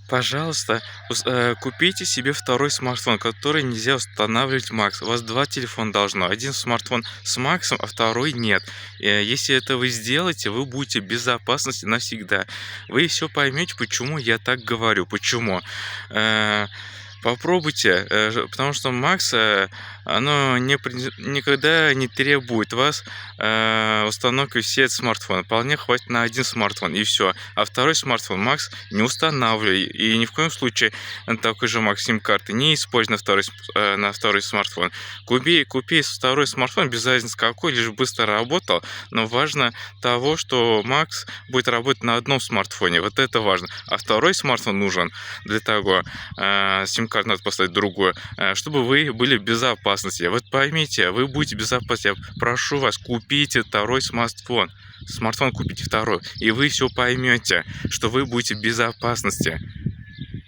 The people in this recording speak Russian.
Пожалуйста, купите себе второй смартфон, который нельзя устанавливать Макс. У вас 2 телефона должно. Один смартфон с Максом, а второй нет. Если это вы сделаете, вы будете в безопасности навсегда. Вы все поймете, почему я так говорю. Почему? Э, Попробуйте, потому что Макс, оно никогда не требует вас, установки все смартфона. Вполне хватит на один смартфон и все. А второй смартфон Макс не устанавливай. И ни в коем случае такой же Макс сим-карты не используй на второй смартфон. Купи второй смартфон, без разницы какой, лишь бы быстро работал. Но важно того, что Макс будет работать на одном смартфоне. Вот это важно. А второй смартфон нужен для того, сим-карту надо поставить другую, чтобы вы были в безопасности. Вот поймите, вы будете в безопасности. Я прошу вас, купите второй смартфон. Смартфон купите второй, и вы все поймете, что вы будете в безопасности.